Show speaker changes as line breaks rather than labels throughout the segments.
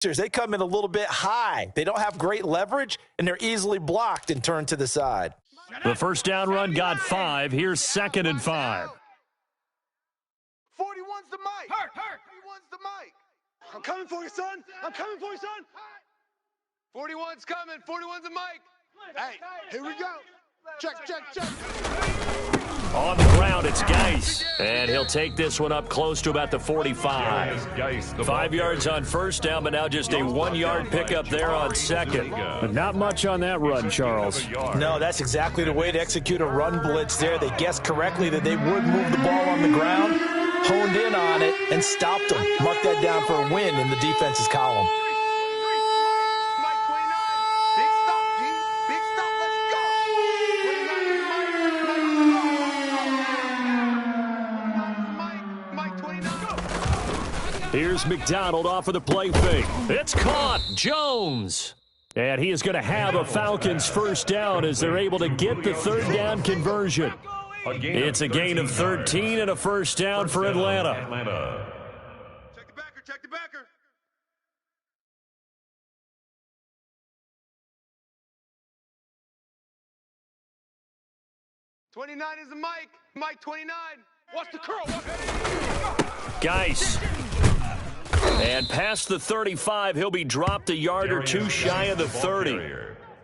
They come in a little bit high. They don't have great leverage, and they're easily blocked and turned to the side.
The first down run got 5. Here's 2nd and 5.
41's the mic. 41's the mic. I'm coming for you, son. I'm coming for you, son. 41's coming. 41's the mic. Hey, here we go. Check.
On the ground, it's Geis. And he'll take this one up close to about the 45. 5 yards on first down, but now just a 1-yard pickup there on second. But not much on that run, Charles.
No, that's exactly the way to execute a run blitz there. They guessed correctly that they would move the ball on the ground, honed in on it, and stopped them. Mark that down for a win in the defense's column.
Here's McDonald off of the play fake. It's caught. Jones. And he is going to have a Falcons first down as they're able to get the third down conversion. It's a gain of 13 and a first down for Atlanta.
Check the backer. 29 is the mic. Mike 29. Watch the curl.
Geis. And past the 35, he'll be dropped a yard or two shy of the 30.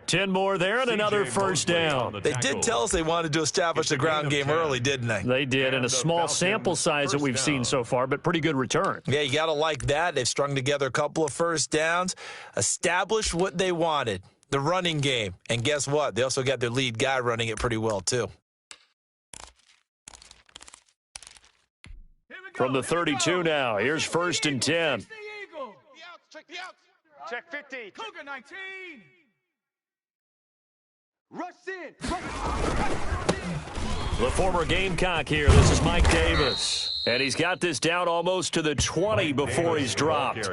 10 more there and another first down.
They did tell us they wanted to establish the ground game early, didn't they?
They did, in a small sample size that we've seen so far, but pretty good return.
Yeah, you got to like that. They've strung together a couple of first downs, established what they wanted, the running game. And guess what? They also got their lead guy running it pretty well, too.
From the 32 now, here's 1st and 10.
Check 50. Cougar 19. Rush in.
The former Gamecock here. This is Mike Davis. And he's got this down almost to the 20 before he's dropped.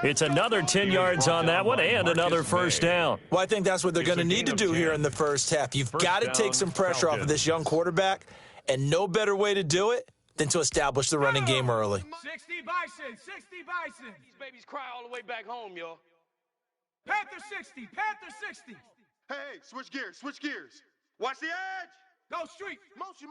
It's another 10 yards on that one and another first down.
Well, I think that's what they're going to need to do here in the first half. You've got to take some pressure off of this young quarterback, and no better way to do it than to establish the running game early.
60 Bison. These babies cry all the way back home, yo. Panther 60. Hey, switch gears. Watch the edge. Go street. Motion.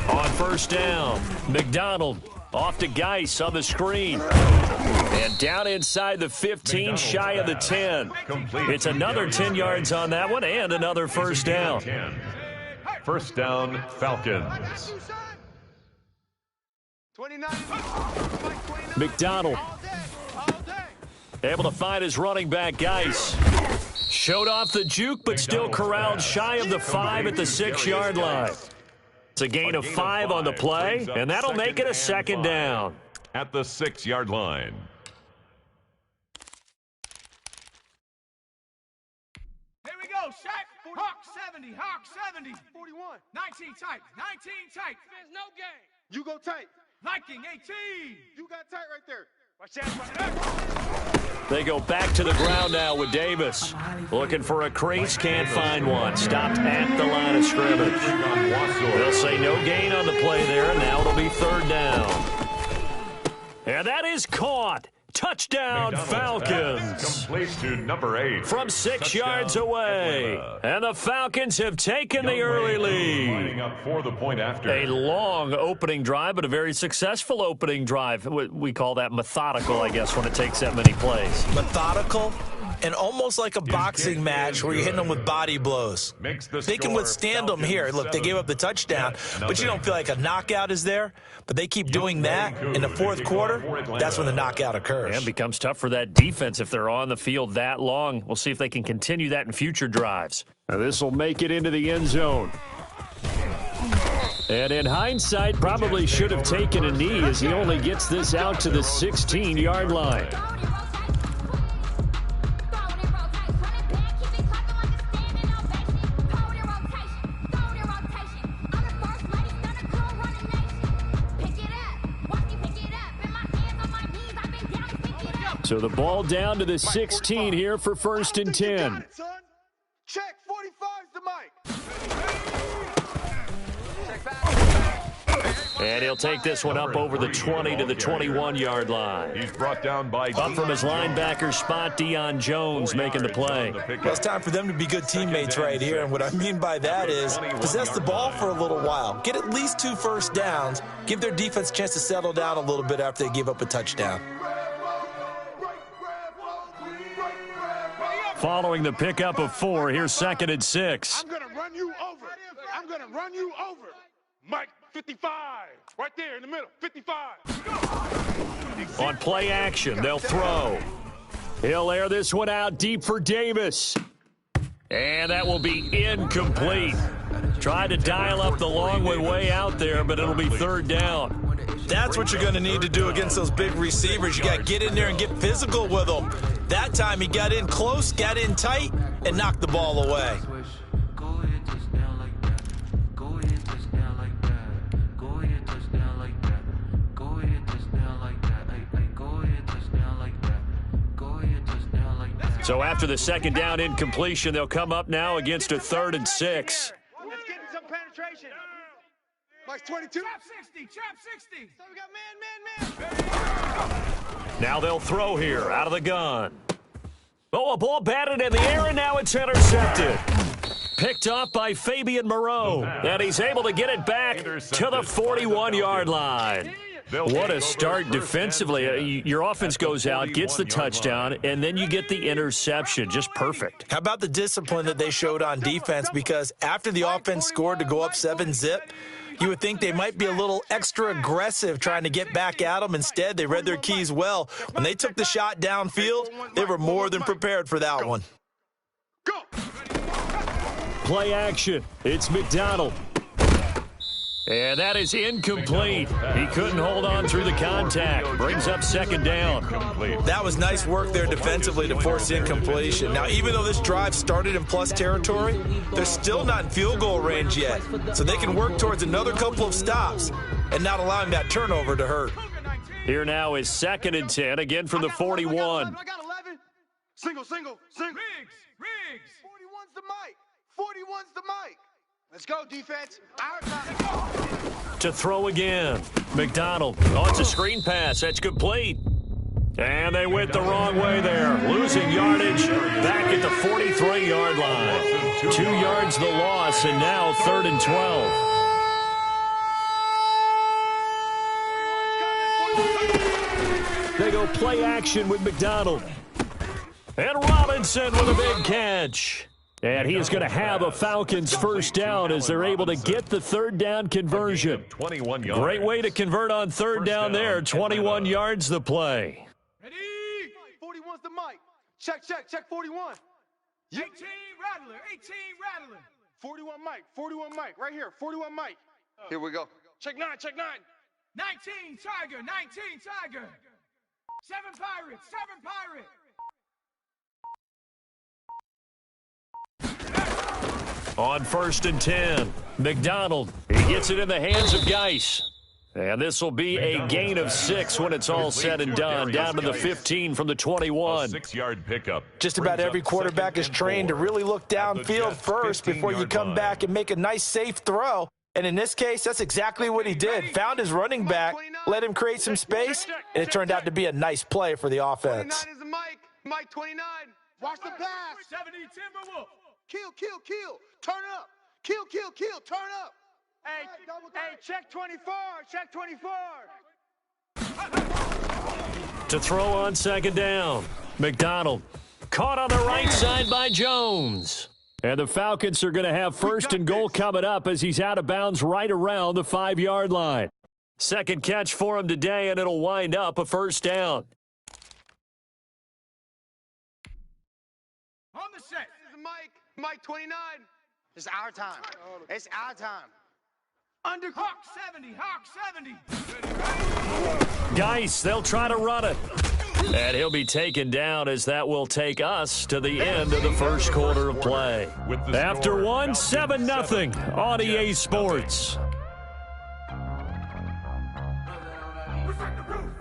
On first down, McDonald off to Geis on the screen. And down inside the 15, shy of the 10. It's another 10 yards on that one and another first down.
First down, Falcons.
29.
McDonald able to find his running back, Geis. Showed off the juke, but still corralled shy of the 5 at the 6-yard line. It's a gain of 5 on the play, and that'll make it a second down.
At the 6-yard line.
Here we go, Shaq. Hawk 70. 41. 19 tight. There's no game. You go tight. Viking 18. You got tight right there.
They go back to the ground now with Davis. Looking for a crease, can't find one. Stopped at the line of scrimmage. They'll say no gain on the play there, and now it'll be third down. And that is caught. Touchdown, Falcons.
Complete to number 8.
From 6 yards away. And the Falcons have taken the early lead.
Lining up for the point after.
A long opening drive, but a very successful opening drive. We call that methodical, I guess, when it takes that many plays.
Methodical and almost like a boxing match where you're hitting them with body blows. They can withstand them here. Look, they gave up the touchdown, but you don't feel like a knockout is there. But they keep doing that in the fourth quarter. That's when the knockout occurs.
And it becomes tough for that defense if they're on the field that long. We'll see if they can continue that in future drives. Now this will make it into the end zone. And in hindsight, probably should have taken a knee as he only gets this out to the 16-yard line. So the ball down to the 16 here for 1st and 10.
Check 45's the mic.
And he'll take this one up over the 20 to the 21-yard line.
He's brought down by
Up from his linebacker spot, Deion Jones making the play.
Well, it's time for them to be good teammates right here, and what I mean by that is possess the ball for a little while, get at least 2 first downs, give their defense a chance to settle down a little bit after they give up a touchdown.
Following the pickup of 4, here's 2nd and 6.
I'm going to run you over. I'm going to run you over. Mike, 55. Right there in the middle, 55.
On play action, they'll throw. He'll air this one out deep for Davis. And that will be incomplete. Tried to dial up the long way out there, but it'll be 3rd down.
That's what you're going to need to do against those big receivers. You got to get in there and get physical with them. That time he got in close, got in tight, and knocked the ball away.
So after the 2nd down incompletion, they'll come up now against a 3rd and 6.
Let's get some penetration. Mike's 22. Trap 60, trap 60. So we got man.
Now they'll throw here out of the gun. Oh, a ball batted in the air, and now it's intercepted. Picked off by Fabian Moreau, and he's able to get it back to the 41-yard line. What a start defensively. Your offense goes out, gets the touchdown, and then you get the interception. Just perfect.
How about the discipline that they showed on defense? Because after the offense scored to go up 7-zip, you would think they might be a little extra aggressive trying to get back at them. Instead, they read their keys well. When they took the shot downfield, they were more than prepared for that one.
Go.
Play action. It's McDonald. And that is incomplete. He couldn't hold on through the contact. Brings up 2nd down.
That was nice work there defensively to force incompletion. Now, even though this drive started in plus territory, they're still not in field goal range yet. So they can work towards another couple of stops and not allowing that turnover to hurt.
Here now is 2nd and 10, again from the 41.
I got 11. Single. Riggs. 41's the mic. 41's the mic. Let's go, defense. Our time.
To throw again. McDonald. Oh, it's a screen pass. That's complete. And they went the wrong way there. Losing yardage back at the 43-yard line. 2 yards the loss, and now 3rd and 12. They go play action with McDonald. And Robinson with a big catch. And he is going to have a Falcons first down as they're able to get the 3rd down conversion. Great way to convert on 3rd down there. 21 yards the play.
Ready? 41's the mic. Check 41. 18 Rattler. 41 mic. Right here. 41 mic. Here we go. Check 9. 19 Tiger. 7 Pirates.
On 1st and 10, McDonald. He gets it in the hands of Geis. And this will be a gain of 6 when it's all said and done. Down to the 15 from the 21.
6-yard pickup.
Just about every quarterback is trained to really look downfield first before you come back and make a nice, safe throw. And in this case, that's exactly what he did. Found his running back, let him create some space, and it turned out to be a nice play for the offense.
29 is the mic. Mike 29. Watch the pass. 70 Timberwolf. Kill. Turn up. Kill. Turn up. Hey, check 24.
To throw on 2nd down. McDonald caught on the right side by Jones. And the Falcons are going to have 1st and goal coming up as he's out of bounds right around the 5-yard line. 2nd catch for him today, and it'll wind up a 1st down.
On the set. This is Mike 29. It's our time. Under Hawk 70.
Geis, they'll try to run it. And he'll be taken down as that will take us to the end of the first quarter of play. After one, 7-0 on EA Sports.
We set the roof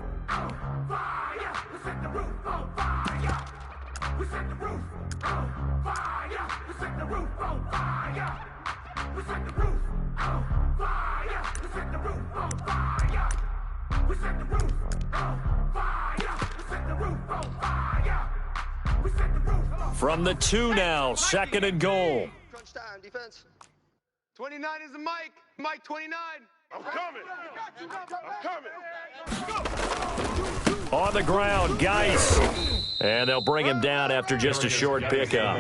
on fire.
From the 2 now, 2nd and goal.
Crunch time, defense. 29 is the Mike. Mike 29. I'm coming. I'm coming.
On the ground, Geis. And they'll bring him down after just a short pickup.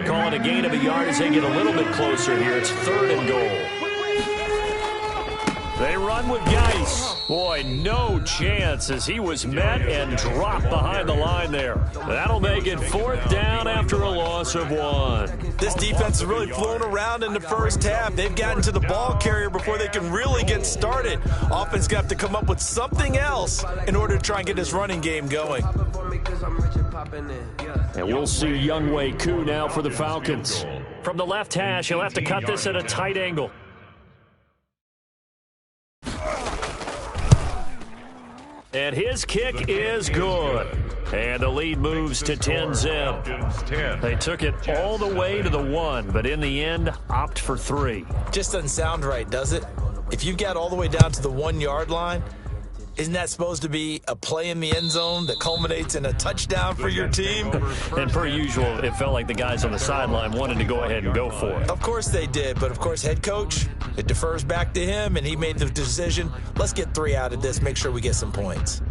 Calling a gain of a yard as they get a little bit closer here. It's 3rd and goal. They run with Geis. Boy, no chance as he was met and dropped behind the line there. That'll make it 4th down after a loss of 1.
This defense is really flown around in the first half. They've gotten to the ball carrier before they can really get started. Offense got to come up with something else in order to try and get this running game going.
And we'll see Younghoe Koo now for the Falcons. From the left hash, he'll have to cut this at a tight angle. And his kick is good. And the lead moves to 10-zip. They took it all the way to the 1, but in the end, opt for 3.
Just doesn't sound right, does it? If you got all the way down to the 1-yard line, isn't that supposed to be a play in the end zone that culminates in a touchdown for your team?
And per usual, it felt like the guys on the sideline wanted to go ahead and go for it.
Of course they did, but of course head coach, it defers back to him, and he made the decision, let's get 3 out of this, make sure we get some points.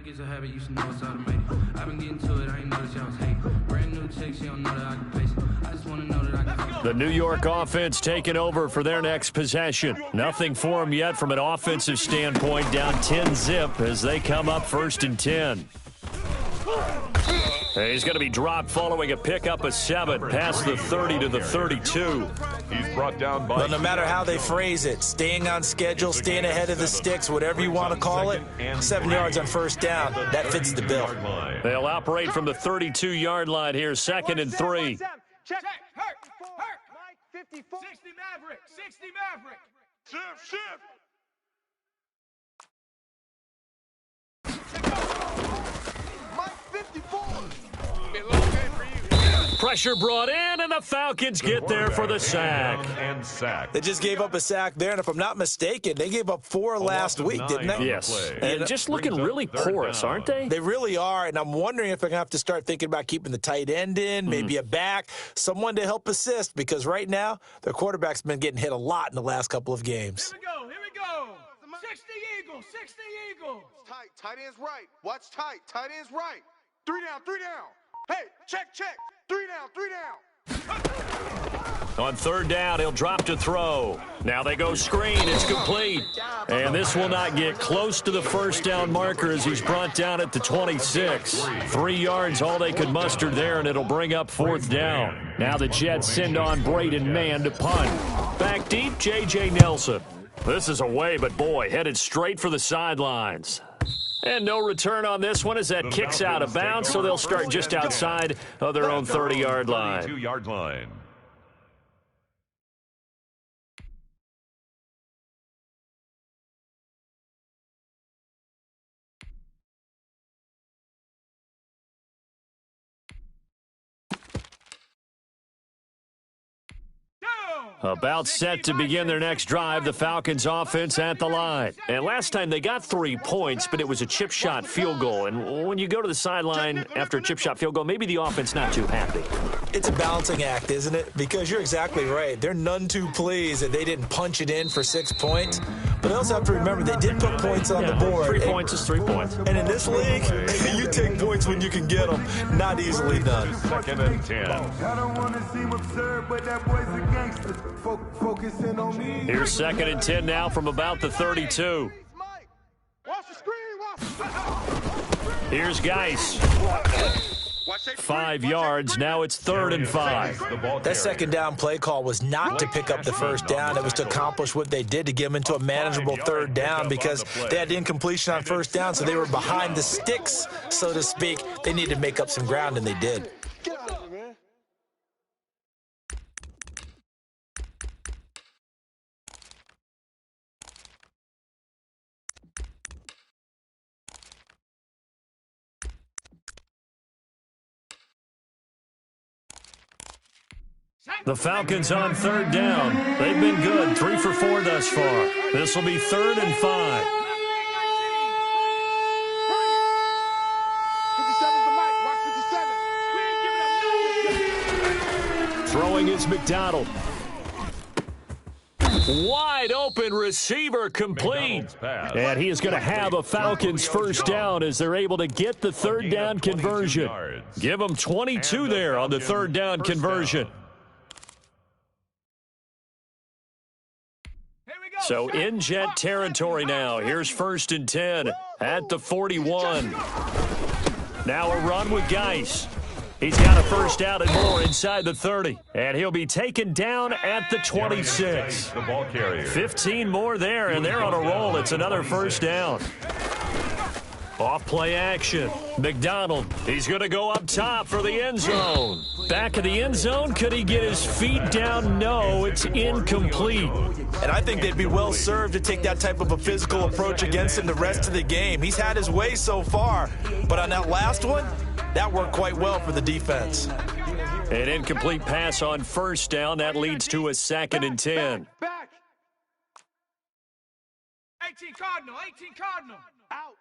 Is a habit, you should know it's automated. I've been getting to it, I ain't noticed y'all was hating. Brand new chick, she don't know that I can pace it. I just want to know that I can.
The New York offense taking over for their next possession. Nothing for them yet from an offensive standpoint, down 10-zip as they come up 1st and 10. He's going to be dropped following a pickup of 7 past the 30 to the 32.
He's brought down by...
Well, no matter how they phrase it, staying on schedule, staying ahead of the sticks, whatever you want to call it, 7 yards on 1st down, that fits the bill.
They'll operate from the 32-yard line here, 2nd and 3.
Check. Hurt. Mike 54. 60 Maverick. 60 Maverick. Shift. Mike 54. Be a little okay for you.
Pressure brought in, and the Falcons get there for the sack.
And sack.
They just gave up a sack there, and if I'm not mistaken, they gave up 4 last week, didn't they?
Yes. And just looking really porous, aren't they?
They really are, and I'm wondering if they're going to have to start thinking about keeping the tight end in, maybe a back, someone to help assist, because right now, their quarterback's been getting hit a lot in the last couple of games.
Here we go. 60 Eagles. Tight end's right. Watch tight end's right. 3 down. Hey, check. 3 down.
On 3rd down, he'll drop to throw. Now they go screen. It's complete. And this will not get close to the 1st down marker as he's brought down at the 26. 3 yards, all they could muster there, and it'll bring up 4th down. Now the Jets send on Braden Mann to punt. Back deep, J.J. Nelson. This is away, but boy, headed straight for the sidelines. And no return on this one as that kicks out of bounds, so they'll start just outside of their own 30-yard line.
32-yard line.
About set to begin their next drive, the Falcons offense at the line. And last time they got 3 points, but it was a chip shot field goal. And when you go to the sideline after a chip shot field goal, maybe the offense not too happy.
It's a balancing act, isn't it? Because you're exactly right. They're none too pleased that they didn't punch it in for 6 points. But they also have to remember they did put points on the board.
3 points is 3 points.
And in this league, you take points when you can get them. Not easily done.
2nd and 10.
I don't want to seem absurd, but that boy's a gangster. Focusing on me.
Here's 2nd and 10 now from about the 32.
Watch the screen.
Here's Geis. 5 yards. Now it's 3rd and 5.
That 2nd down play call was not to pick up the 1st down. It was to accomplish what they did to get them into a manageable 3rd down because they had incompletion on 1st down, so they were behind the sticks, so to speak. They needed to make up some ground, and they did.
Get out of here, man.
The Falcons on third down. They've been good, 3 for 4 thus far. This will be 3rd and 5. Throwing is McDonald. Wide open receiver complete. And he is going to have a Falcons first down as they're able to get the third down conversion. Give them 22 there on the third down conversion. So in Jet territory now. Here's 1st and 10 at the 41. Now a run with Geis. He's got a first down and more inside the 30. And he'll be taken down at the 26. 15 more there, and they're on a roll. It's another first down. Off play action. McDonald, he's going to go up top for the end zone. Back of the end zone, could he get his feet down? No, it's incomplete.
And I think they'd be well served to take that type of a physical approach against him the rest of the game. He's had his way so far, but on that last one, that worked quite well for the defense.
An incomplete pass on first down. That leads to a 2nd and 10.
Back. 18 Cardinal, 18 Cardinal. Out.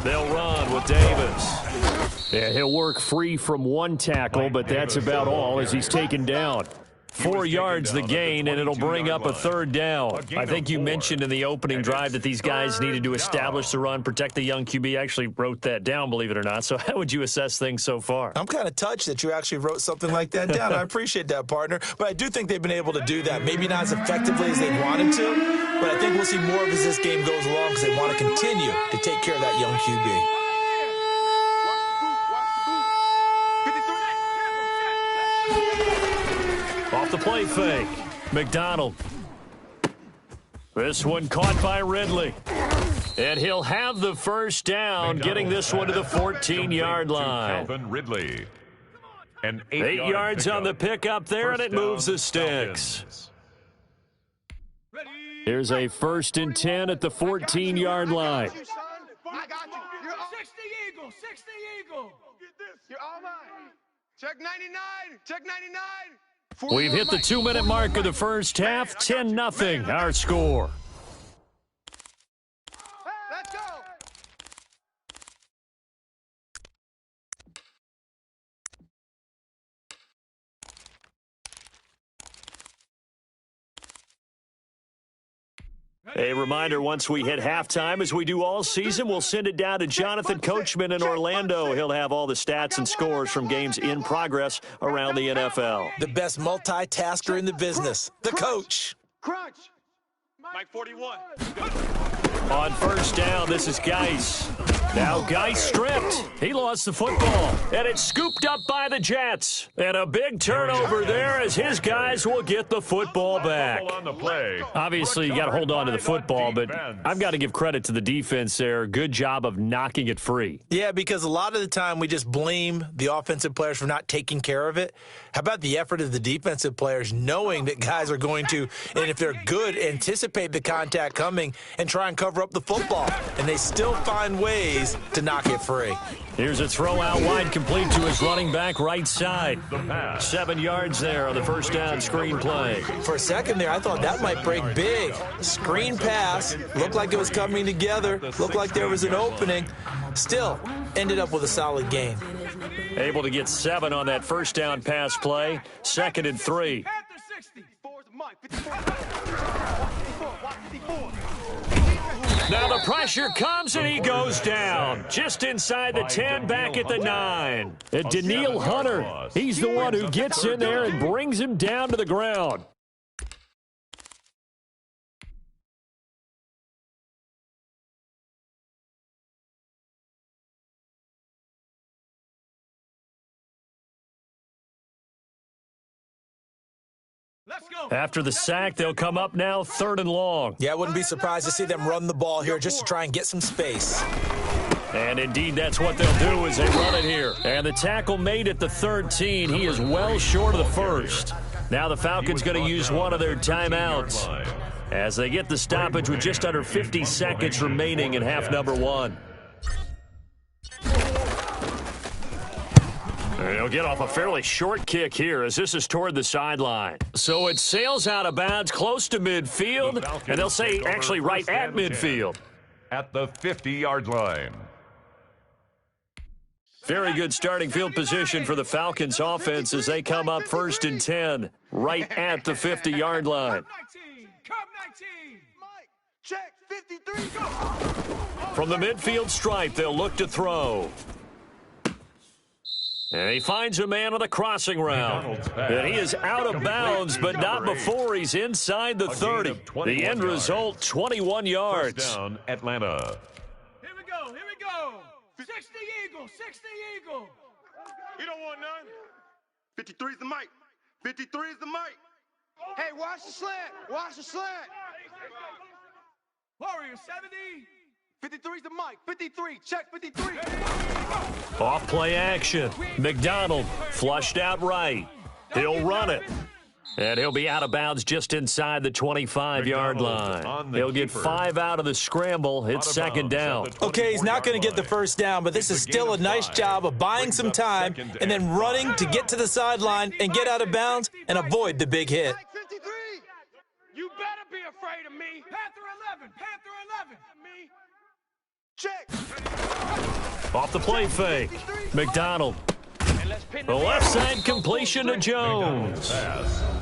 They'll run with Davis. Yeah, he'll work free from one tackle, but that's about all as he's taken down. 4 yards the gain, and it'll bring up a third down. I think you mentioned in the opening drive that these guys needed to establish the run, protect the young QB. I actually wrote that down, believe it or not. So how would you assess things so far?
I'm kind of touched that you actually wrote something like that down. I appreciate that, partner. But I do think they've been able to do that. Maybe not as effectively as they wanted to, but I think we'll see more of it as this game goes along because they want to continue to take care of that young QB.
Off the play fake. McDonald. This one caught by Ridley. And he'll have the first down, getting this one to the 14-yard line.
Ridley.
8 yards on the pickup there, and it moves the sticks. Here's a 1st and 10 at the 14-yard line.
60 Eagle, 60 Eagle. You're all mine. Check 99, check 99.
We've hit the 2-minute mark of the first half. 10-0, our score.
Let's go.
A reminder, once we hit halftime, as we do all season, we'll send it down to Jonathan Coachman in Orlando. He'll have all the stats and scores from games in progress around the NFL.
The best multitasker in the business, the coach.
Crunch. Mike 41.
On first down, this is Geis. Now Geis stripped. He lost the football, and it's scooped up by the Jets. And a big turnover there as his guys will get the football back. Obviously, you got to hold on to the football, but I've got to give credit to the defense there. Good job of knocking it free.
Yeah, because a lot of the time we just blame the offensive players for not taking care of it. How about the effort of the defensive players knowing that guys are going to, and if they're good, anticipate the contact coming and try and cover up the football. And they still find ways to knock it free.
Here's a throw out wide, complete to his running back right side. 7 yards there on the first down screen play.
For a second there, I thought that might break big. Screen pass, looked like it was coming together, looked like there was an opening. Still, ended up with a solid gain.
Able to get 7 on that first down pass play. 2nd and 3. Now the pressure comes and he goes down. Just inside the 10, back at the 9. And Daniil Hunter, he's the one who gets in there and brings him down to the ground. After the sack, they'll come up now 3rd and long.
Yeah, I wouldn't be surprised to see them run the ball here just to try and get some space.
And indeed, that's what they'll do as they run it here. And the tackle made at the 13. He is well short of the first. Now the Falcons going to use one of their timeouts as they get the stoppage with just under 50 seconds remaining in half number 1. He'll get off a fairly short kick here as this is toward the sideline. So it sails out of bounds close to midfield, and they'll say actually right at midfield.
At the 50-yard line.
Very good starting field position for the Falcons offense as they come up 1st and 10 right at the 50-yard line.
Check 53, go!
From the midfield stripe, they'll look to throw. And he finds a man on the crossing route. And he is out of bounds, but not before he's inside the 30. The end result, 21 yards.
First down, Atlanta.
Here we go, here we go! 60 Eagle, 60 Eagle! You don't want none. 53 is the mic. 53 is the mic. Hey, watch the slant. Watch the slant. Warrior 70. 53 is the mic. 53. Check 53.
Off play action. McDonald flushed out right. He'll run it. And he'll be out of bounds just inside the 25-yard line. He'll get 5 out of the scramble. It's 2nd down.
Okay, he's not going to get the first down, but this is still a nice job of buying some time and then running to get to the sideline and get out of bounds and avoid the big hit.
53. You better be afraid of me. Panther 11. Panther 11. Me. Check.
Off the play fake. McDonald. The left side completion to Jones.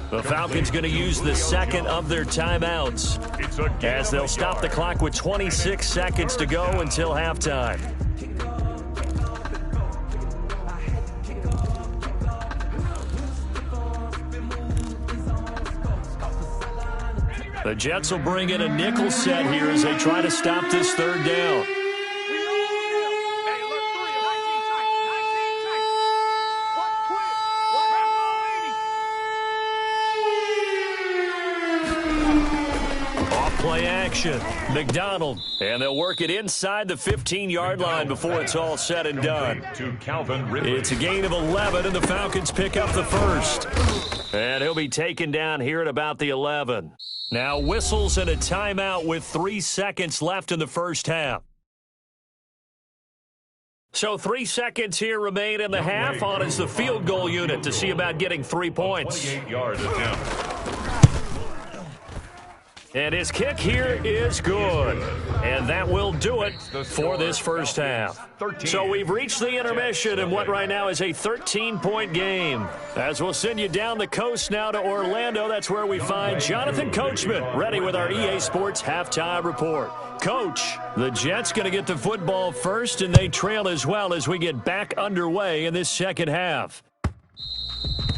The Falcons going to use the second of their timeouts as they'll stop the clock with 26 seconds to go until halftime. The Jets will bring in a nickel set here as they try to stop this 3rd down. Play action. McDonald. And they'll work it inside the 15-yard line before it's all said and done. It's a gain of 11, and the Falcons pick up the first. And he'll be taken down here at about the 11. Now whistles and a timeout with 3 seconds left in the first half. So 3 seconds here remain in the half. On is the field goal unit to see about getting 3 points.
28-yard attempt.
And his kick here is good. And that will do it for this first half. So we've reached the intermission in what right now is a 13-point game. As we'll send you down the coast now to Orlando, that's where we find Jonathan Coachman ready with our EA Sports Halftime Report. Coach, the Jets going to get the football first, and they trail as well as we get back underway in this second half.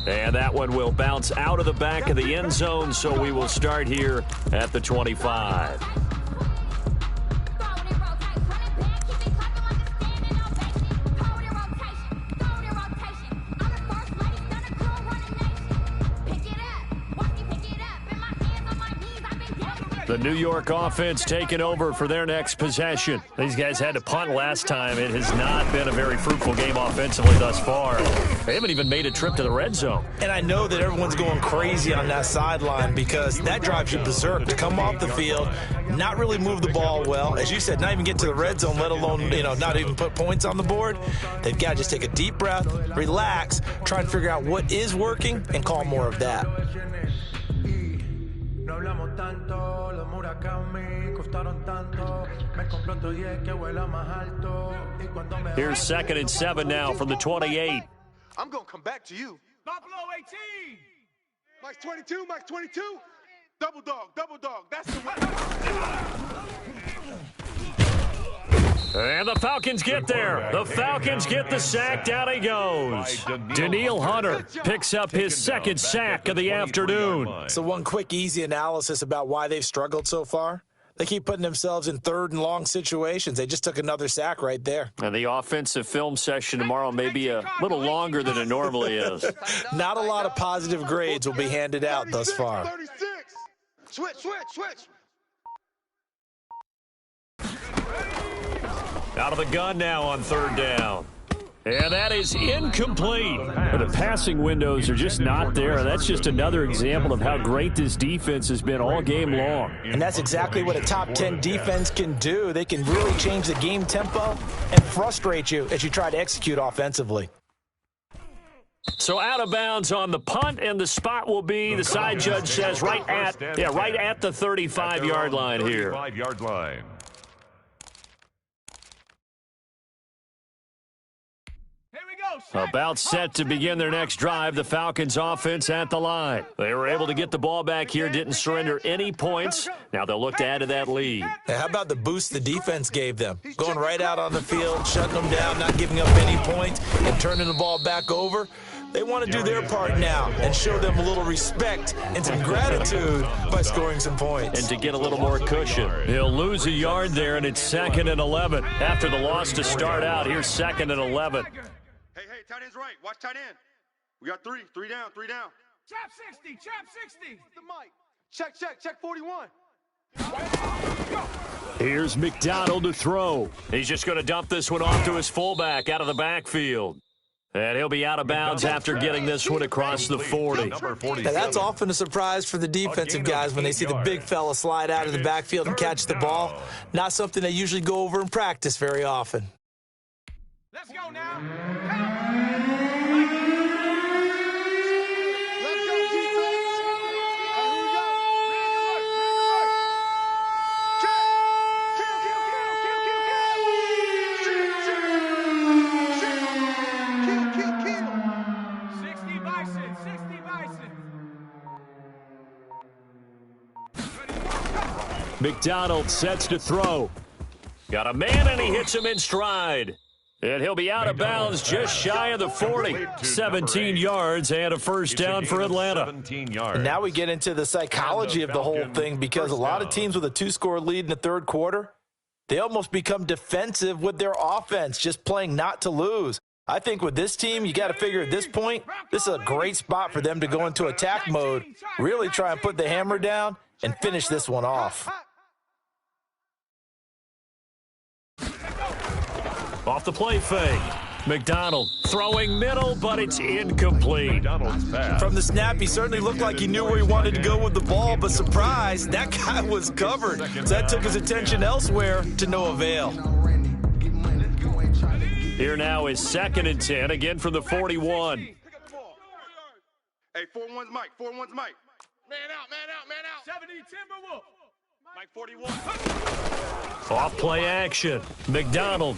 And that one will bounce out of the back of the end zone, so we will start here at the 25. The New York offense taking over for their next possession. These guys had to punt last time. It has not been a very fruitful game offensively thus far. They haven't even made a trip to the red zone.
And I know that everyone's going crazy on that sideline because that drives you berserk to come off the field, not really move the ball well. As you said, not even get to the red zone, let alone, not even put points on the board. They've got to just take a deep breath, relax, try and figure out what is working, and call more of that.
Here's 2nd and 7 now from the 28.
I'm going to come back to you. Buffalo 18. Mike's 22, Mike's 22. Double dog, that's the way.
And the Falcons get there. The Falcons get the sack. Down he goes. Danielle Hunter picks up his 2nd sack of the afternoon.
So one quick, easy analysis about why they've struggled so far. They keep putting themselves in 3rd and long situations. They just took another sack right there.
And the offensive film session tomorrow may be a little longer than it normally is.
Not a lot of positive grades will be handed out thus far.
36. Switch.
Out of the gun now on 3rd down. And that is incomplete. The passing windows are just not there. And that's just another example of how great this defense has been all game long.
And that's exactly what a top 10 defense can do. They can really change the game tempo and frustrate you as you try to execute offensively.
So out of bounds on the punt, and the spot will be, the side judge says, right at the 35-yard line here.
35-yard line.
About set to begin their next drive, the Falcons offense at the line. They were able to get the ball back here, didn't surrender any points. Now they'll look to add to that lead.
Hey, how about the boost the defense gave them? Going right out on the field, shutting them down, not giving up any points, and turning the ball back over. They want to do their part now and show them a little respect and some gratitude by scoring some points.
And to get a little more cushion. He'll lose a yard there, and it's 2nd and 11. After the loss to start out, here's 2nd and 11.
Hey, tight end's right. Watch tight end. We got three down.
Trap 60, trap 60. The mic. Check 41.
Here's McDonald to throw. He's just going to dump this one off to his fullback out of the backfield. And he'll be out of bounds after getting this one across the 40.
Now, that's often a surprise for the defensive guys when they see the big fella slide out of the backfield and catch the ball. Not something they usually go over in practice very often.
Let's go now. Let's go, defense. Here we go. Kill. 60 Bison, 60 Bison.
McDonald sets to throw. Got a man, and he hits him in stride. And he'll be out of bounds just shy of the 40. 17 yards and a first down for Atlanta.
17 yards.
And now we get into the psychology of the whole thing, because a lot of teams with a 2-score lead in the third quarter, they almost become defensive with their offense, just playing not to lose. I think with this team, you got to figure at this point, this is a great spot for them to go into attack mode, really try and put the hammer down and finish this one off.
Off the play fake. McDonald throwing middle, but it's incomplete.
From the snap, he certainly looked like he knew where he wanted to go with the ball, but surprise, that guy was covered. So that took his attention elsewhere to no avail.
Here now is 2nd and 10, again from the 41.
Hey, 4-1's Mike. 4-1's Mike. Man out.
70 Timberwolf.
Mike 41.
Off play action. McDonald.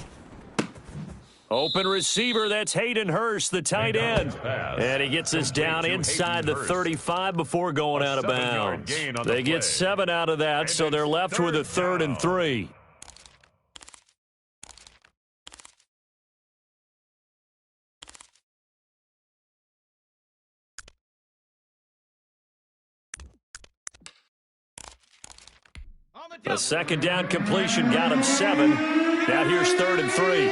Open receiver, that's Hayden Hurst, the tight end. And he gets us down inside the 35 before going out of bounds. They get 7 out of that, so they're left with a 3rd and 3. A 2nd down completion got him 7. Now here's 3rd and 3.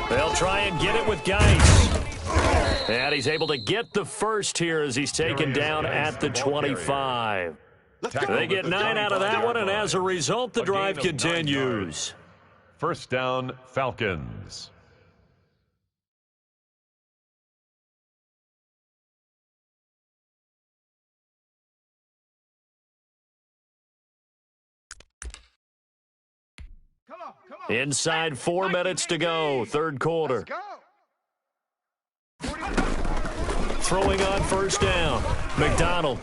They'll try and get it with Geis. And he's able to get the first here as he's taken down at the 25. They get 9 out of that one, and as a result, the drive continues.
First down, Falcons.
Come on.
Inside 4 minutes to go, third quarter. Throwing on first down. McDonald.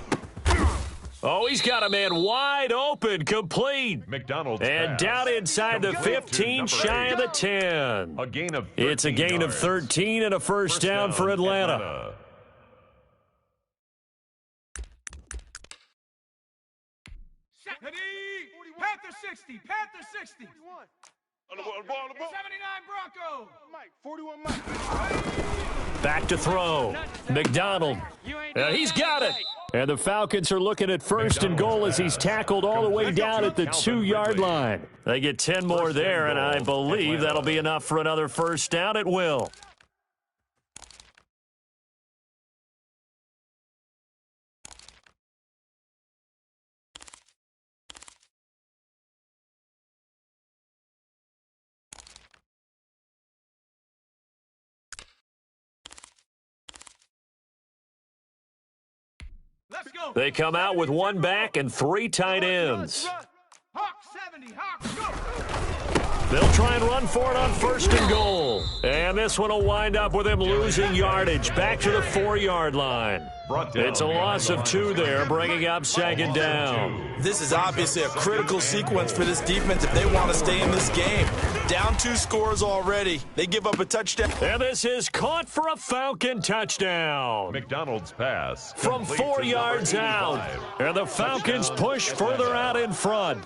Oh, he's got a man wide open, complete.
McDonald.
And down inside the 15, shy of the 10.
A gain of 13
It's a gain of 13 and a first down for Atlanta.
Panther 60. 79 Bronco.
Mike 41 Mike.
Back to throw. McDonald. He's got it. And the Falcons are looking at first and goal as he's tackled all the way down at the 2-yard line. They get 10 more there, and I believe that'll be enough for another first down. It will.
Let's go.
They come out with one back and 3 tight ends.
Hawk 70. Hawk, go.
They'll try and run for it on 1st and goal. And this one will wind up with him losing yardage back to the 4-yard line. It's a loss of 2 there, bringing up 2nd down.
This is obviously a critical sequence for this defense if they want to stay in this game. Down 2 scores already. They give up a touchdown.
And this is caught for a Falcon touchdown.
McDonald's pass.
From 4 yards out. And the Falcons push further out in front.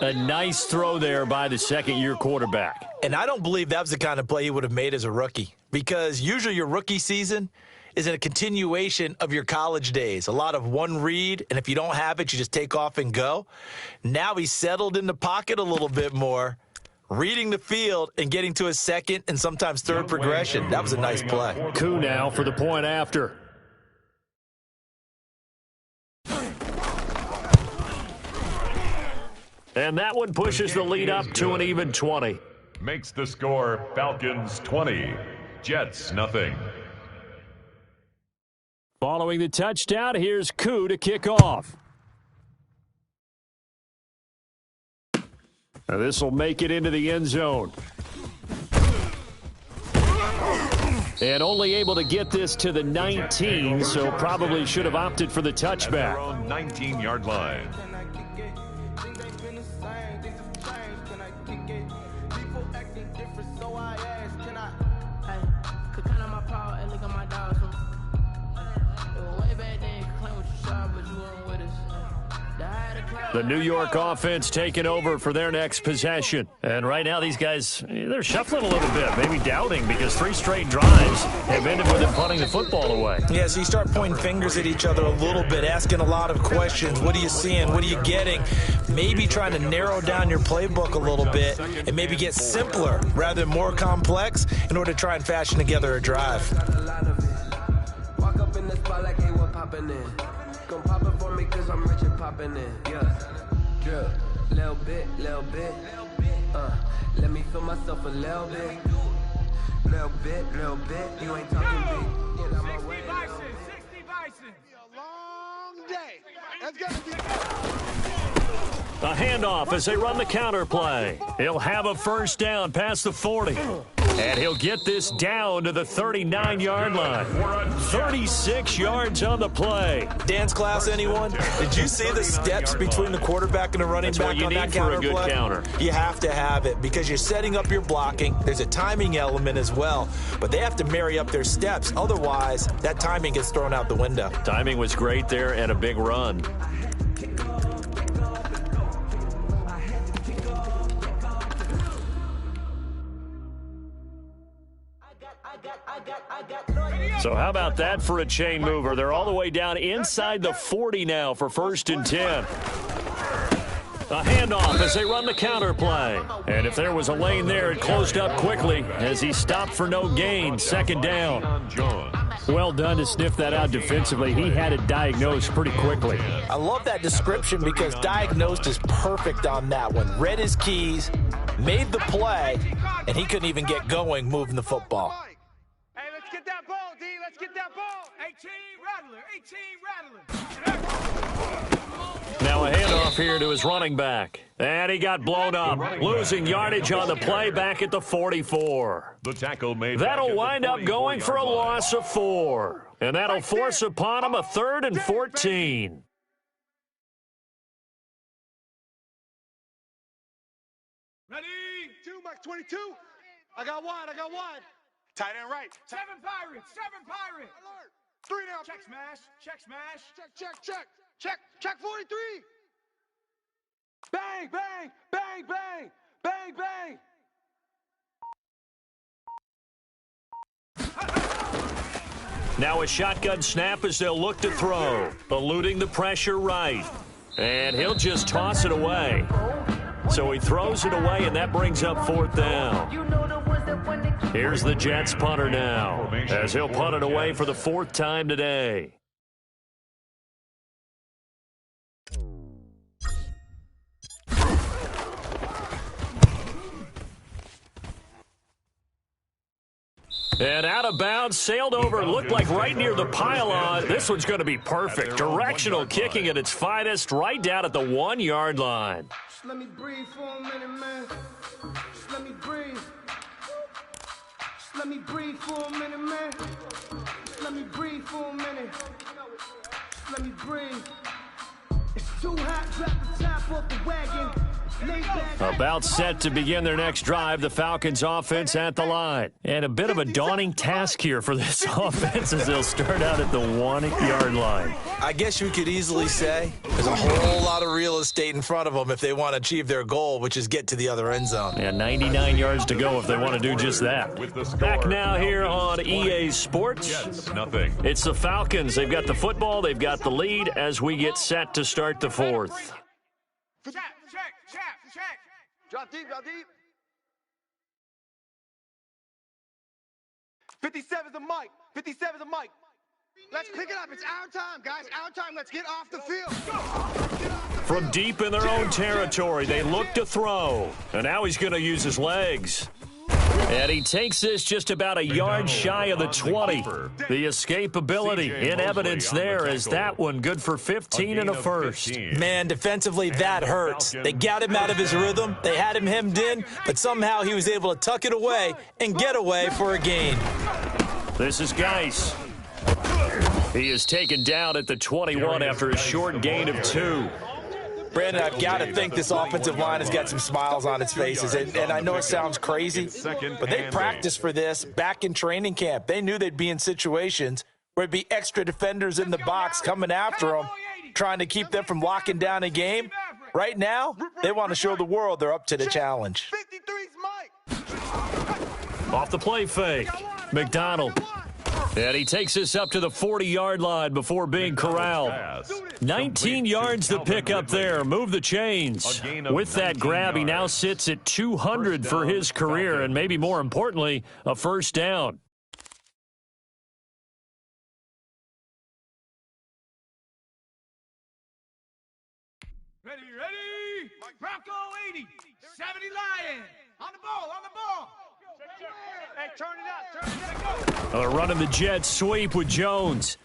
A nice throw there by the second-year quarterback.
And I don't believe that was the kind of play he would have made as a rookie, because usually your rookie season is a continuation of your college days. A lot of one read, and if you don't have it, you just take off and go. Now he's settled in the pocket a little bit more, reading the field and getting to his second and sometimes third progression. That was a nice play.
Koo now for the point after. And that one pushes the lead up to an even 20.
Makes the score Falcons 20, Jets nothing.
Following the touchdown, here's Koo to kick off. This will make it into the end zone. And only able to get this to the 19, so probably should have opted for the touchback.
At their own 19-yard line.
The New York offense taking over for their next possession. And right now these guys, they're shuffling a little bit, maybe doubting, because 3 straight drives have ended with them punting the football away.
Yeah, so you start pointing fingers at each other a little bit, asking a lot of questions. What are you seeing? What are you getting? Maybe trying to narrow down your playbook a little bit and maybe get simpler rather than more complex in order to try and fashion together a drive.
Walk up in the spot like hey, what poppin' in? Gon' pop it for me cause I'm rich and poppin' in. Yeah, drip, little bit. Let me feel myself a little bit. Little bit. You ain't talking big. Get out my way.
60 Bison. A long day. That's gonna be.
A handoff as they run the counter play. He'll have a first down past the 40. And he'll get this down to the 39-yard line. 36 yards on the play.
Dance class, anyone? Did you see the steps between the quarterback and the running back on that counter play?
That's what you need for a good counter.
You have to have it because you're setting up your blocking. There's a timing element as well, but they have to marry up their steps. Otherwise, that timing gets thrown out the window.
Timing was great there and a big run. So how about that for a chain mover? They're all the way down inside the 40 now for 1st and 10. A handoff as they run the counter play. And if there was a lane there, it closed up quickly as he stopped for no gain. 2nd down. Well done to sniff that out defensively. He had it diagnosed pretty quickly.
I love that description because diagnosed is perfect on that one. Read his keys, made the play, and he couldn't even get going moving the football.
Hey, let's get that ball, D. Let's get that ball. 18 rattler.
Now a handoff here to his running back. And he got blown up, losing yardage on the play back at the 44.
The tackle made.
That'll wind up going for a loss of 4. And that'll force upon him a 3rd and 14.
Ready? 2, Mike 22. I got wide. Tight end right. 7 Pirates. Alert. 3 now. Check smash. Check 43. Bang.
Now a shotgun snap as they'll look to throw, eluding the pressure right. And he'll just toss it away. So he throws it away, and that brings up 4th down. Here's the Jets punter now, as he'll punt it away for the 4th time today. And out of bounds, sailed over, looked like right near the pylon. This one's going to be perfect. Directional kicking at its finest, right down at the 1-yard line.
Just let me breathe for a minute, man. Just let me breathe. Just let me breathe for a minute, man. Just let me breathe for a minute. Just let me breathe. It's too hot, drop the top off the wagon.
About set to begin their next drive, the Falcons offense at the line. And a bit of a daunting task here for this offense as they'll start out at the 1-yard line.
I guess you could easily say there's a whole lot of real estate in front of them if they want to achieve their goal, which is get to the other end zone.
And 99 yards to go if they want to do just that. Back now here on EA Sports.
Jets, nothing.
It's the Falcons. They've got the football. They've got the lead as we get set to start the fourth.
Check. Drop deep. 57's the mic. 57's the mic. Let's pick it up. It's our time, guys. Our time. Let's get off the field.
From deep in their own territory, they look to throw. And now he's going to use his legs. And he takes this just about a yard shy of the 20. The escapability in evidence there as that one good for 15 and a first.
Man, defensively, that hurts. They got him out of his rhythm. They had him hemmed in, but somehow he was able to tuck it away and get away for a gain.
This is Geis. He is taken down at the 21 after a short gain of 2.
Brandon, I've got to think this offensive line has got some smiles on its faces. And I know it sounds crazy, but they practiced for this back in training camp. They knew they'd be in situations where it'd be extra defenders in the box coming after them, trying to keep them from locking down a game. Right now, they want to show the world they're up to the challenge.
53's Mike.
Off the play fake, McDonald. And he takes us up to the 40-yard line before being corralled. 19 yards to pick up there. Move the chains. With that grab, he now sits at 200 for his career, and maybe more importantly, a first down.
Ready. Bronco 80. 70 Lion. On the ball. Hey, turn it up.
Running the jet sweep with Jones.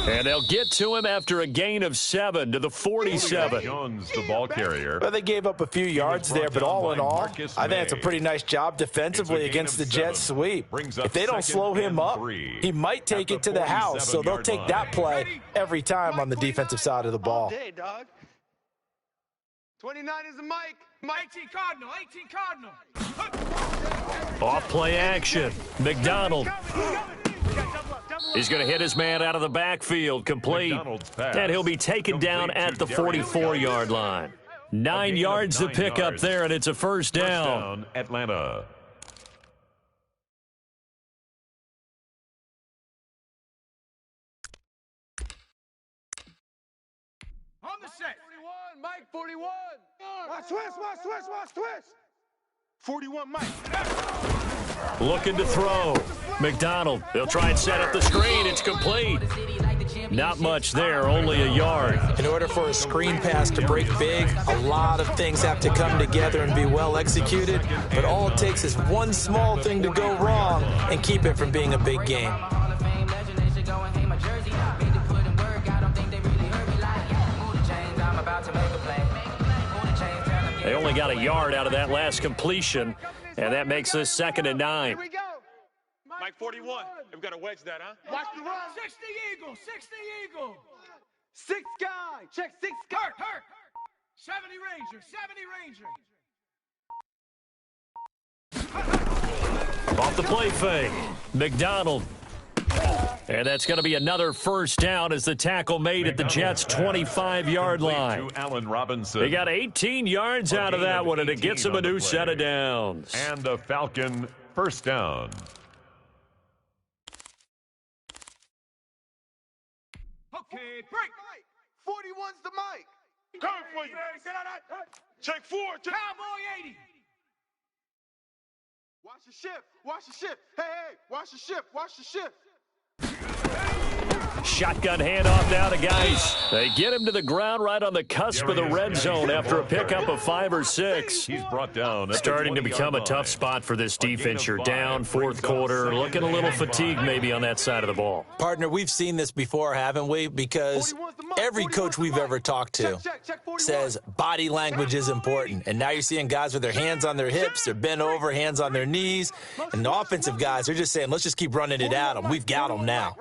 And they'll get to him after a gain of 7 to the 47.
Jones, the ball carrier.
Well, they gave up a few yards there, but all in all, I think it's a pretty nice job defensively against the jet sweep. If they don't slow him up, he might take it to the house, so they'll take that play every time on the defensive side of the ball.
29 is the mic.
18 Cardinal.
Off play action. McDonald. He's going to hit his man out of the backfield, complete. And he'll be taken down at the 44-yard line. 9 yards to pick up there, and it's a first down.
Atlanta.
On the set.
41, Mike, 41. Watch twist. 41, Mike.
Looking to throw. McDonald. They'll try and set up the screen. It's complete. Not much there, only a yard.
In order for a screen pass to break big, a lot of things have to come together and be well executed, but all it takes is one small thing to go wrong and keep it from being a big game.
They only got a yard out of that last completion, and that makes this 2nd and 9.
Here we go. Mike 41. We've got to wedge that, huh? Watch the run.
60 Eagle.
6 guy. Check 6 guy.
Hurt. 70 Ranger.
Off the play fake. McDonald. And that's going to be another first down as the tackle made at the Jets' 25-yard line.
Allen Robinson.
They got 18 yards out of that one, and it gets them a new set of downs.
And a Falcon first down.
Okay, break.
41's the mic. Coming for you. Check 4.
Cowboy 80.
Watch the shift. Hey, watch the shift.
Shotgun handoff now to Geis. They get him to the ground right on the cusp of the red zone after a pickup of 5 or 6.
He's brought down.
Starting to become a tough spot for this defense. You're down fourth quarter, looking a little fatigued maybe on that side of the ball.
Partner, we've seen this before, haven't we? Because every coach we've ever talked to says body language is important. And now you're seeing guys with their hands on their hips, they're bent over, hands on their knees. And the offensive guys, they're just saying, let's just keep running it at them. We've got them now.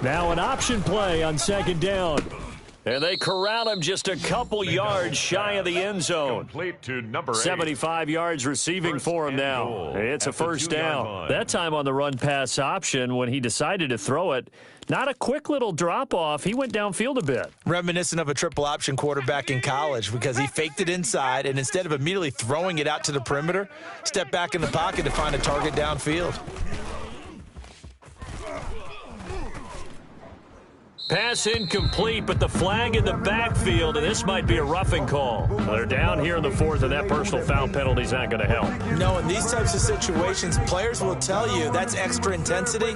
Now an option play on second down. And they corral him just a couple yards shy of the end zone.
Complete to number 8.
75 yards receiving for him now. It's a first down. That time on the run-pass option when he decided to throw it. Not a quick little drop-off. He went downfield a bit.
Reminiscent of a triple option quarterback in college because he faked it inside and instead of immediately throwing it out to the perimeter, stepped back in the pocket to find a target downfield.
Pass incomplete, but the flag in the backfield, and this might be a roughing call. They're down here in the fourth, and that personal foul penalty is not going to help.
No, in these types of situations, players will tell you that's extra intensity.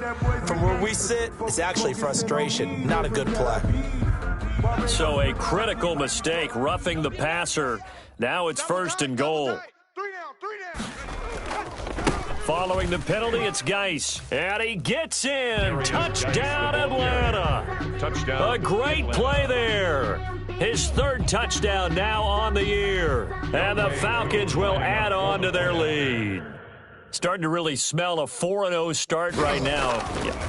From where we sit, it's actually frustration, not a good play.
So a critical mistake, roughing the passer. Now it's first and goal. Following the penalty, it's Geis. And he gets in. Touchdown, Atlanta.
Touchdown.
A great play there. His third touchdown now on the year. And the Falcons will add on to their lead. Starting to really smell a 4-0 start right now.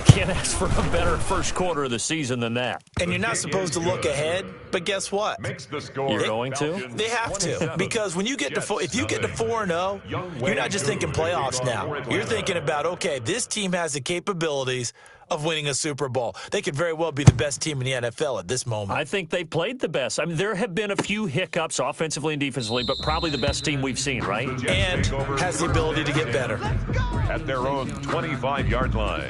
Can't ask for a better first quarter of the season than that.
And you're not supposed to look ahead, but guess what?
Makes the score.
You're going to?
They have to, because when you get to if you get to 4-0, you're not just thinking playoffs now. You're thinking about, okay, this team has the capabilities of winning a Super Bowl. They could very well be the best team in the NFL at this moment.
I think they played the best. I mean, there have been a few hiccups offensively and defensively, but probably the best team we've seen, right?
And has the ability to get better.
At their own 25-yard line.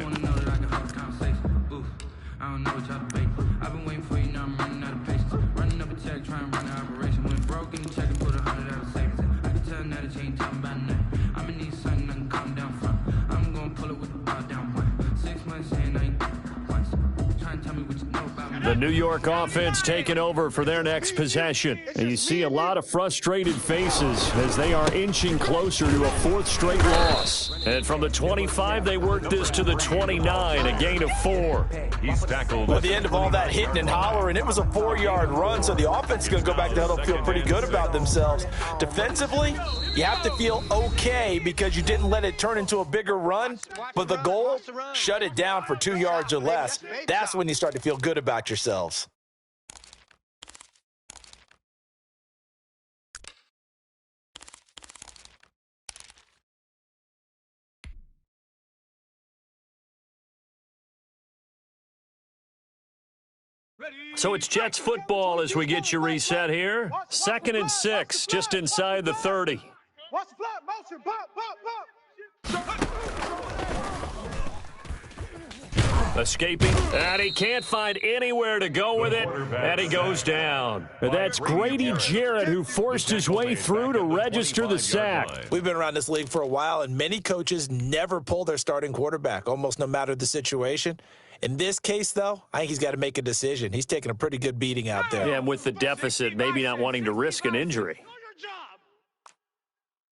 I don't know what y'all debate. I've been waiting for you, now I'm running out of patience. Running up a check, trying to run an operation. When broken, check and put 100 out of savings. I can tell now that you ain't talking about nothing. I'm in need something I can calm down from. I'm gonna pull it with the ball down one. 6 months in, I ain't once. Trying to tell me what you know about me.
The New York offense taking over for their next possession. And you see a lot of frustrated faces as they are inching closer to a fourth straight loss. And from the 25, they work this to the 29, a gain of 4.
He's tackled.
Well, at the end of all that hitting and hollering, it was a 4-yard run, so the offense is going to go back to huddle, feel pretty good about themselves. Defensively, you have to feel okay because you didn't let it turn into a bigger run, but the goal, shut it down for 2 yards or less. That's when you start to feel good about yourselves.
So it's Jets football as we get you reset here. 2nd and 6, just inside the 30.
Watch the flat motion. Pop, pop, pop.
Escaping, and he can't find anywhere to go with it, and he goes down. That's Grady Jarrett who forced his way through to register the sack.
We've been around this league for a while, and many coaches never pull their starting quarterback, almost no matter the situation. In this case, though, I think he's got to make a decision. He's taking a pretty good beating out there.
Yeah, and with the deficit, maybe not wanting to risk an injury.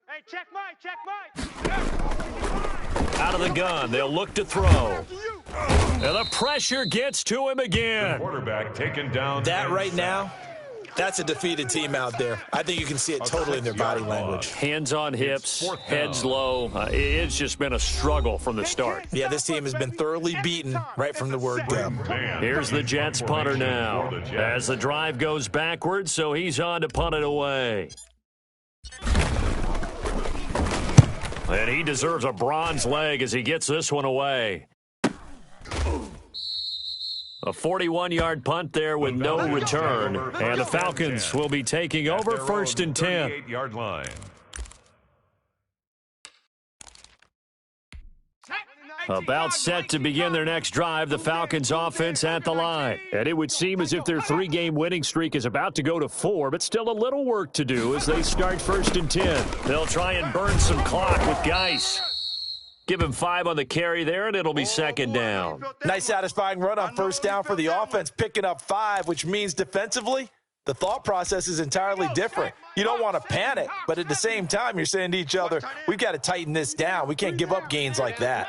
Hey, check Mike, check Mike.
Out of the gun, they'll look to throw. And the pressure gets to him again.
Quarterback taken down.
That right now, that's a defeated team out there. I think you can see it totally in their body language.
Hands on hips, heads low. It's just been a struggle from the start.
Yeah, this team has been thoroughly beaten right from the word go.
Here's the Jets punter now. As the drive goes backwards, so he's on to punt it away. And he deserves a bronze leg as he gets this one away. A 41-yard punt there with no return. And the Falcons will be taking over 1st and 10.
38-yard line.
About set to begin their next drive, the Falcons offense at the line. And it would seem as if their 3-game winning streak is about to go to 4, but still a little work to do as they start 1st and 10. They'll try and burn some clock with Geis. Give him 5 on the carry there, and it'll be second down.
Nice satisfying run on first down for the offense, picking up 5, which means defensively, the thought process is entirely different. You don't want to panic, but at the same time, you're saying to each other, we've got to tighten this down. We can't give up gains like that.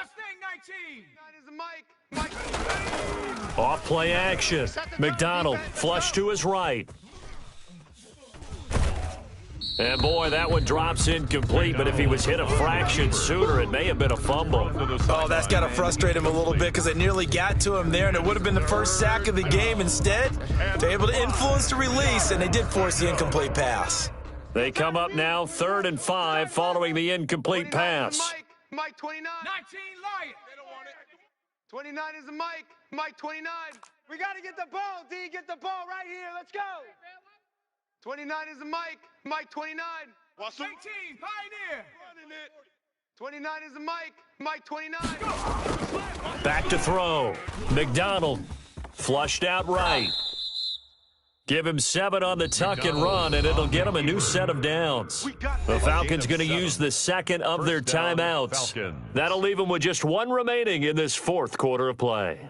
Off play action. McDonald flush to his right. And, boy, that one drops incomplete, but if he was hit a fraction sooner, it may have been a fumble.
Oh, that's got to frustrate him a little bit because it nearly got to him there, and it would have been the first sack of the game. Instead, they're able to influence the release, and they did force the incomplete pass.
They come up now 3rd and 5 following the incomplete pass.
Mike 29. 19 Lion. They don't want it. 29 is the Mike. Mike 29. We got to get the ball, D. Get the ball right here. Let's go. 29 is the Mike. Mike 29. 18, Pioneer. 29 is the Mike. Mike 29.
Back to throw. McDonald flushed out right. Give him 7 on the tuck and run, and it'll get him a new set of downs. The Falcons going to use the second of their timeouts. That'll leave them with just 1 remaining in this 4th quarter of play.